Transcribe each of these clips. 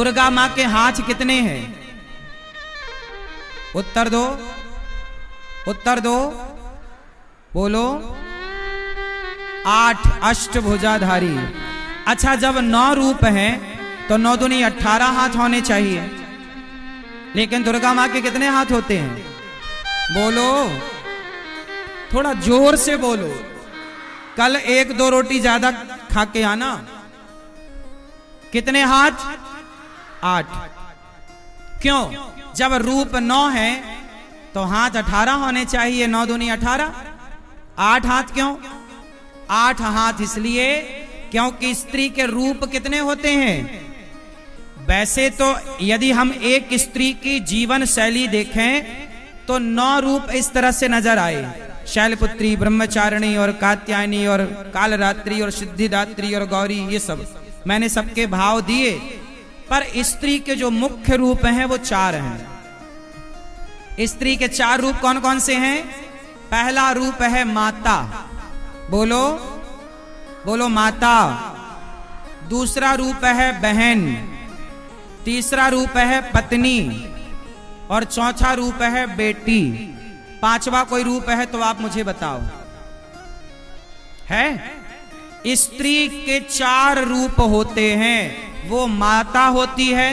दुर्गा मां के हाथ कितने हैं? उत्तर दो, उत्तर दो, बोलो। 8 अष्टभुजाधारी। अच्छा, जब 9 रूप हैं तो 9 दूनी 18 हाथ होने चाहिए, लेकिन दुर्गा मां के कितने हाथ होते हैं? बोलो, थोड़ा जोर से बोलो। कल 1-2 रोटी ज्यादा खा के आना। कितने हाथ? 8। क्यों? जब रूप 9 है तो हाथ 18 होने चाहिए। 9 दूनी 18। 8 हाथ क्यों? 8 हाथ इसलिए क्योंकि स्त्री के रूप कितने होते हैं? वैसे तो यदि हम एक स्त्री की जीवन शैली देखें तो 9 रूप इस तरह से नजर आए। शैलपुत्री, ब्रह्मचारिणी और कात्यायनी और कालरात्रि और सिद्धिदात्री और गौरी, ये सब मैंने सबके भाव दिए। पर स्त्री के जो मुख्य रूप हैं वो 4 हैं। स्त्री के 4 रूप कौन कौन से हैं? पहला रूप है माता। बोलो, बोलो माता। दूसरा रूप है बहन। तीसरा रूप है पत्नी और चौथा रूप है बेटी। 5वां कोई रूप है तो आप मुझे बताओ। है? स्त्री के 4 रूप होते हैं। वो माता होती है,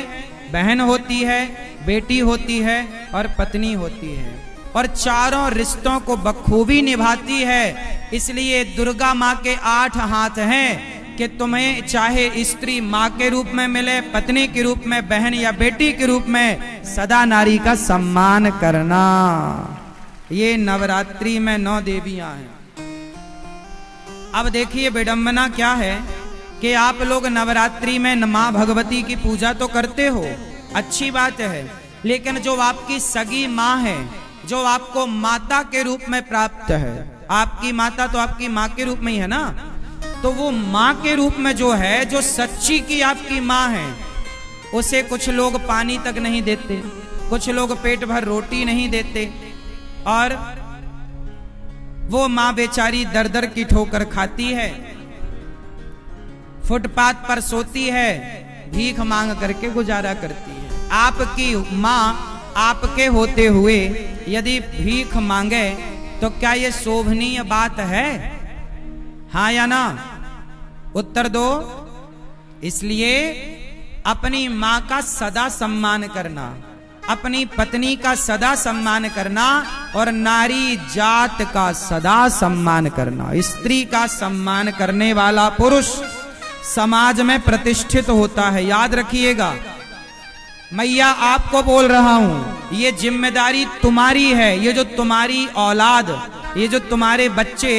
बहन होती है, बेटी होती है और पत्नी होती है, और चारों रिश्तों को बखूबी निभाती है। इसलिए दुर्गा मां के 8 हाथ हैं कि तुम्हें चाहे स्त्री मां के रूप में मिले, पत्नी के रूप में, बहन या बेटी के रूप में, सदा नारी का सम्मान करना। ये नवरात्रि में 9 देवियां हैं। अब देखिए विडंबना क्या है कि आप लोग नवरात्रि में मां भगवती की पूजा तो करते हो, अच्छी बात है, लेकिन जो आपकी सगी मां है, जो आपको माता के रूप में प्राप्त है, आपकी माता तो आपकी मां के रूप में ही है ना, तो वो मां के रूप में जो है, जो सच्ची की आपकी मां है, उसे कुछ लोग पानी तक नहीं देते, कुछ लोग पेट भर रोटी नहीं देते, और वो मां बेचारी दर दर की ठोकर खाती है, फुटपाथ पर सोती है, भीख मांग करके गुजारा करती है। आपकी मां आपके होते हुए यदि भीख मांगे तो क्या ये शोभनीय बात है? हाँ या ना? उत्तर दो। इसलिए अपनी मां का सदा सम्मान करना, अपनी पत्नी का सदा सम्मान करना और नारी जात का सदा सम्मान करना। स्त्री का सम्मान करने वाला पुरुष समाज में प्रतिष्ठित होता है। याद रखिएगा, मैया आपको बोल रहा हूं, ये जिम्मेदारी तुम्हारी है। ये जो तुम्हारी औलाद, ये जो तुम्हारे बच्चे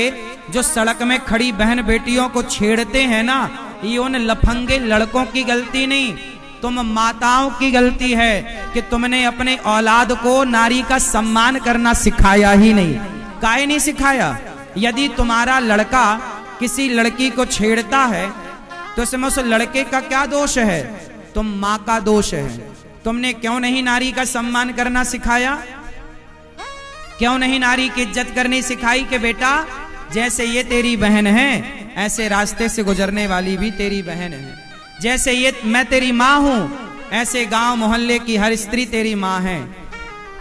जो सड़क में खड़ी बहन बेटियों को छेड़ते हैं ना, ये उन लफंगे लड़कों की गलती नहीं, तुम माताओं की गलती है कि तुमने अपने औलाद को नारी का सम्मान करना सिखाया ही नहीं। काहे नहीं सिखाया? यदि तुम्हारा लड़का किसी लड़की को छेड़ता है तो इसमें उस लड़के का क्या दोष है? तुम मां का दोष है। तुमने क्यों नहीं नारी का सम्मान करना सिखाया? क्यों नहीं नारी की इज्जत करनी सिखाई कि बेटा जैसे ये तेरी बहन है, ऐसे रास्ते से गुजरने वाली भी तेरी बहन है, जैसे ये मैं तेरी माँ हूं, ऐसे गांव मोहल्ले की हर स्त्री तेरी माँ है,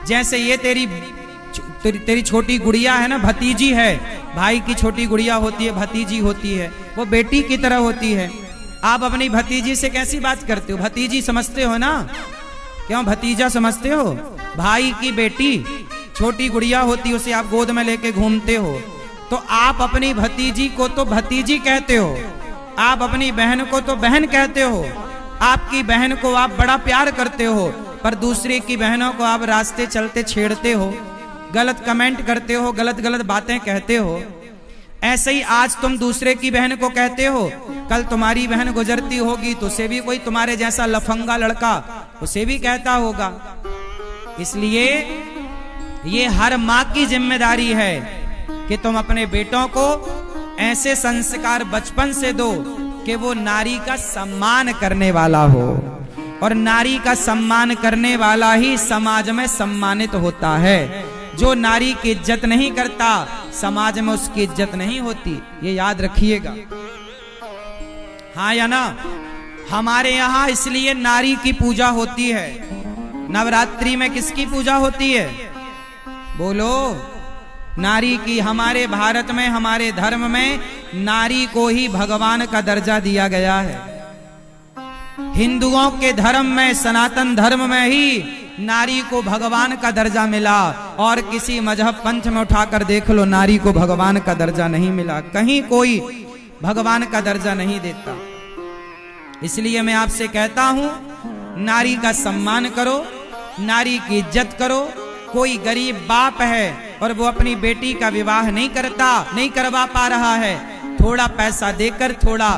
जैसे ये तेरी छोटी गुड़िया है ना, भतीजी है, भाई की छोटी गुड़िया होती है, भतीजी होती है, वो बेटी की तरह होती है। आप अपनी भतीजी से कैसी बात करते हो? भतीजी समझते हो ना? क्यों भतीजा समझते हो? भाई की बेटी छोटी गुड़िया होती है, उसे आप गोद में लेके घूमते हो, तो आप अपनी भतीजी को तो भतीजी कहते हो, आप अपनी बहन को तो बहन कहते हो, आपकी बहन को आप बड़ा प्यार करते हो, पर दूसरे की बहनों को आप रास्ते चलते छेड़ते हो, गलत कमेंट करते हो, गलत गलत बातें कहते हो। ऐसे ही आज तुम दूसरे की बहन को कहते हो, कल तुम्हारी बहन गुजरती होगी तो उसे भी कोई तुम्हारे जैसा लफंगा लड़का उसे भी कहता होगा। इसलिए ये हर माँ की जिम्मेदारी है कि तुम अपने बेटों को ऐसे संस्कार बचपन से दो कि वो नारी का सम्मान करने वाला हो, और नारी का सम्मान करने वाला ही समाज में सम्मानित होता है। जो नारी की इज्जत नहीं करता, समाज में उसकी इज्जत नहीं होती। ये याद रखिएगा, हाँ या ना? हमारे यहाँ इसलिए नारी की पूजा होती है। नवरात्रि में किसकी पूजा होती है? बोलो, नारी की। हमारे भारत में, हमारे धर्म में नारी को ही भगवान का दर्जा दिया गया है। हिंदुओं के धर्म में, सनातन धर्म में ही नारी को भगवान का दर्जा मिला, और किसी मजहब पंथ में उठाकर देख लो, नारी को भगवान का दर्जा नहीं मिला। कहीं कोई भगवान का दर्जा नहीं देता। इसलिए मैं आपसे कहता हूं, नारी का सम्मान करो, नारी की इज्जत करो। कोई गरीब बाप है और वो अपनी बेटी का विवाह नहीं करवा पा रहा है, थोड़ा पैसा देकर, थोड़ा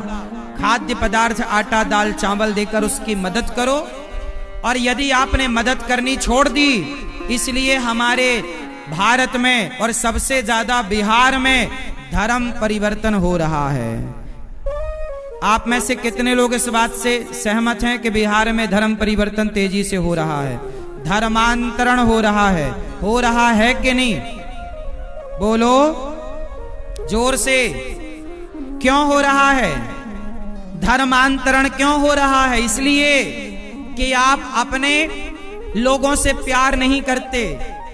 खाद्य पदार्थ, आटा दाल चावल देकर उसकी मदद करो। और यदि आपने मदद करनी छोड़ दी, इसलिए हमारे भारत में और सबसे ज्यादा बिहार में धर्म परिवर्तन हो रहा है। आप में से कितने लोग इस बात से सहमत हैं कि बिहार में धर्म परिवर्तन तेजी से हो रहा है, धर्मांतरण हो रहा है कि नहीं? बोलो जोर से, क्यों हो रहा है? धर्मांतरण क्यों हो रहा है? इसलिए कि आप अपने लोगों से प्यार नहीं करते,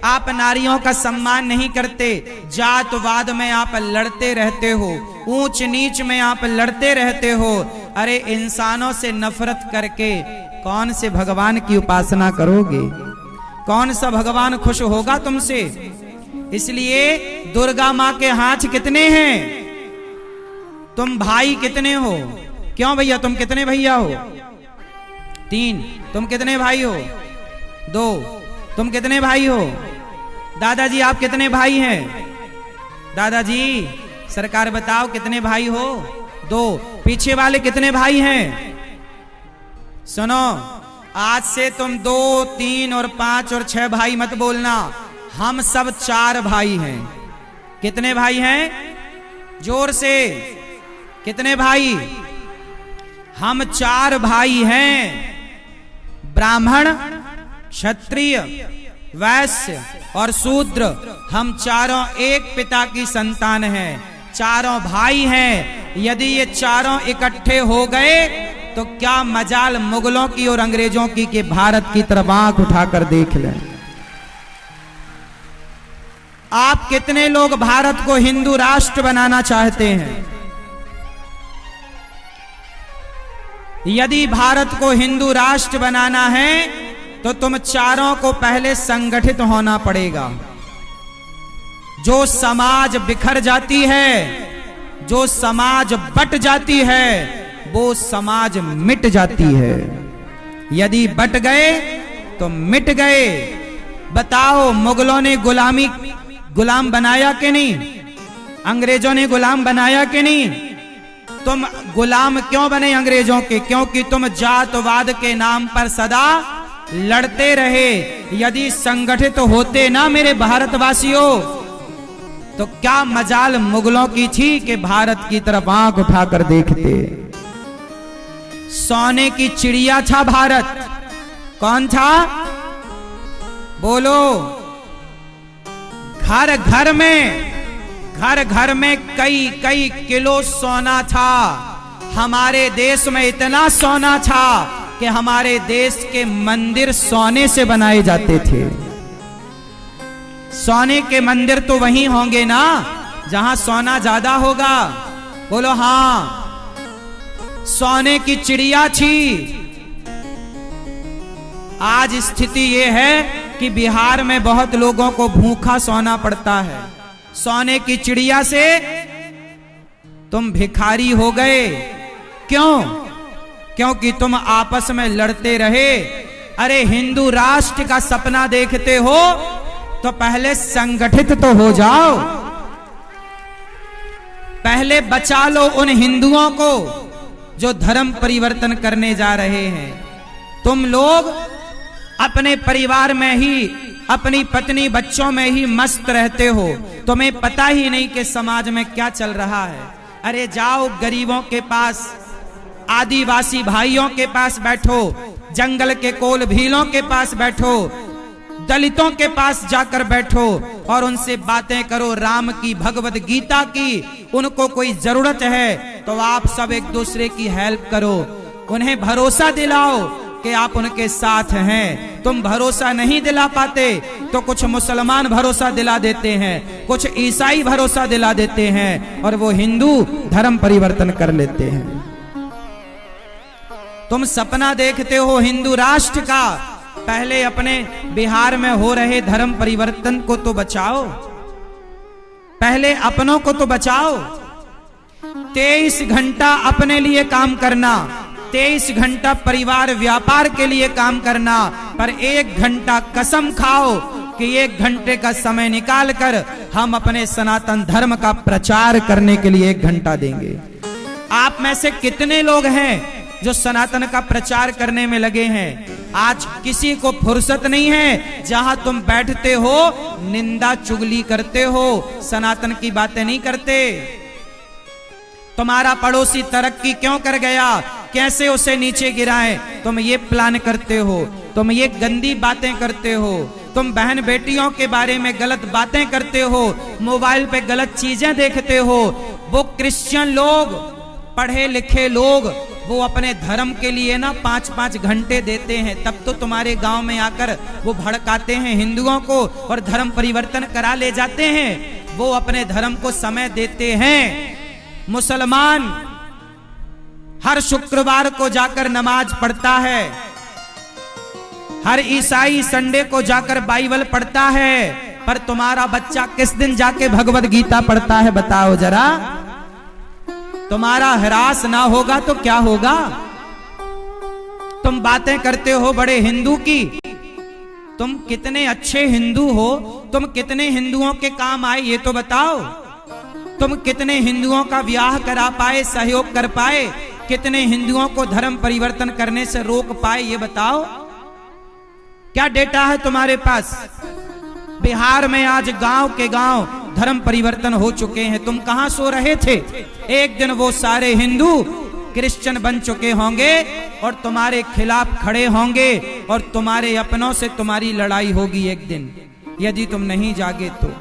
आप नारियों का सम्मान नहीं करते, जातवाद में आप लड़ते रहते हो, ऊंच नीच में आप लड़ते रहते हो। अरे इंसानों से नफरत करके कौन से भगवान की उपासना करोगे? कौन सा भगवान खुश होगा तुमसे? इसलिए दुर्गा मां के हाथ कितने हैं? तुम भाई कितने हो? क्यों भैया, तुम कितने भैया हो? 3। तुम कितने भाई हो? 2। तुम कितने भाई हो? दादाजी आप कितने भाई हैं? दादाजी सरकार बताओ कितने भाई हो? 2। पीछे वाले कितने भाई हैं? सुनो, आज से तुम 2, 3 और 5 और 6 भाई मत बोलना, हम सब 4 भाई हैं। कितने भाई हैं? जोर से, कितने भाई? हम 4 भाई हैं। ब्राह्मण, क्षत्रिय, वैश्य और शूद्र, हम चारों एक पिता की संतान हैं, चारों भाई हैं। यदि ये चारों इकट्ठे हो गए तो क्या मजाल मुगलों की और अंग्रेजों की कि भारत की तरफ आंख उठाकर देख लें। आप कितने लोग भारत को हिंदू राष्ट्र बनाना चाहते हैं? यदि भारत को हिंदू राष्ट्र बनाना है तो तुम चारों को पहले संगठित होना पड़ेगा। जो समाज बिखर जाती है, जो समाज बट जाती है, वो समाज मिट जाती है। यदि बट गए तो मिट गए। बताओ, मुगलों ने गुलाम बनाया कि नहीं? अंग्रेजों ने गुलाम बनाया कि नहीं? तुम गुलाम क्यों बने अंग्रेजों के? क्योंकि तुम जातवाद के नाम पर सदा लड़ते रहे। यदि संगठित होते ना मेरे भारतवासियों, तो क्या मजाल मुगलों की थी कि भारत की तरफ आंख उठाकर देखते। सोने की चिड़िया था भारत। कौन था? बोलो। घर घर में कई किलो सोना था। हमारे देश में इतना सोना था कि हमारे देश के मंदिर सोने से बनाए जाते थे। सोने के मंदिर तो वहीं होंगे ना जहां सोना ज्यादा होगा। बोलो हाँ। सोने की चिड़िया थी। आज स्थिति यह है कि बिहार में बहुत लोगों को भूखा सोना पड़ता है। सोने की चिड़िया से तुम भिखारी हो गए। क्यों? क्योंकि तुम आपस में लड़ते रहे। अरे हिंदू राष्ट्र का सपना देखते हो तो पहले संगठित तो हो जाओ। पहले बचा लो उन हिंदुओं को जो धर्म परिवर्तन करने जा रहे हैं। तुम लोग अपने परिवार में ही, अपनी पत्नी बच्चों में ही मस्त रहते हो। तुम्हें पता ही नहीं कि समाज में क्या चल रहा है। अरे जाओ गरीबों के पास, आदिवासी भाइयों के पास बैठो, जंगल के कोल भीलों के पास बैठो, दलितों के पास जाकर बैठो और उनसे बातें करो राम की, भगवत गीता की। उनको कोई जरूरत है तो आप सब एक दूसरे की हेल्प करो। उन्हें भरोसा दिलाओ कि आप उनके साथ हैं। तुम भरोसा नहीं दिला पाते तो कुछ मुसलमान भरोसा दिला देते हैं, कुछ ईसाई भरोसा दिला देते हैं और वो हिंदू धर्म परिवर्तन कर लेते हैं। तुम सपना देखते हो हिंदू राष्ट्र का, पहले अपने बिहार में हो रहे धर्म परिवर्तन को तो बचाओ, पहले अपनों को तो बचाओ। 23 घंटा अपने लिए काम करना, 23 घंटा परिवार व्यापार के लिए काम करना, पर 1 घंटा कसम खाओ कि 1 घंटे का समय निकाल कर हम अपने सनातन धर्म का प्रचार करने के लिए 1 घंटा देंगे। आप में से कितने लोग हैं जो सनातन का प्रचार करने में लगे हैं? आज किसी को फुर्सत नहीं है, जहां तुम बैठते हो निंदा चुगली करते हो, सनातन की बातें नहीं करते। तुम्हारा पड़ोसी तरक्की क्यों कर गया, कैसे उसे नीचे गिराएं, तुम ये प्लान करते हो, तुम ये गंदी बातें करते हो, तुम बहन बेटियों के बारे में गलत बातें करते हो, मोबाइल पे गलत चीजें देखते हो। वो क्रिश्चियन लोग, पढ़े लिखे लोग, वो अपने धर्म के लिए ना 5-5 घंटे देते हैं, तब तो तुम्हारे गांव में आकर वो भड़काते हैं हिंदुओं को और धर्म परिवर्तन करा ले जाते हैं। वो अपने धर्म को समय देते हैं। मुसलमान हर शुक्रवार को जाकर नमाज पढ़ता है, हर ईसाई संडे को जाकर बाइबल पढ़ता है, पर तुम्हारा बच्चा किस दिन जाके भगवत गीता पढ़ता है बताओ जरा? तुम्हारा ह्रास ना होगा तो क्या होगा? तुम बातें करते हो बड़े हिंदू की, तुम कितने अच्छे हिंदू हो, तुम कितने हिंदुओं के काम आए ये तो बताओ। तुम कितने हिंदुओं का ब्याह करा पाए, सहयोग कर पाए, कितने हिंदुओं को धर्म परिवर्तन करने से रोक पाए ये बताओ। क्या डेटा है तुम्हारे पास? बिहार में आज गांव के गांव धर्म परिवर्तन हो चुके हैं। तुम कहां सो रहे थे? एक दिन वो सारे हिंदू क्रिश्चियन बन चुके होंगे और तुम्हारे खिलाफ खड़े होंगे और तुम्हारे अपनों से तुम्हारी लड़ाई होगी एक दिन, यदि तुम नहीं जागे तो।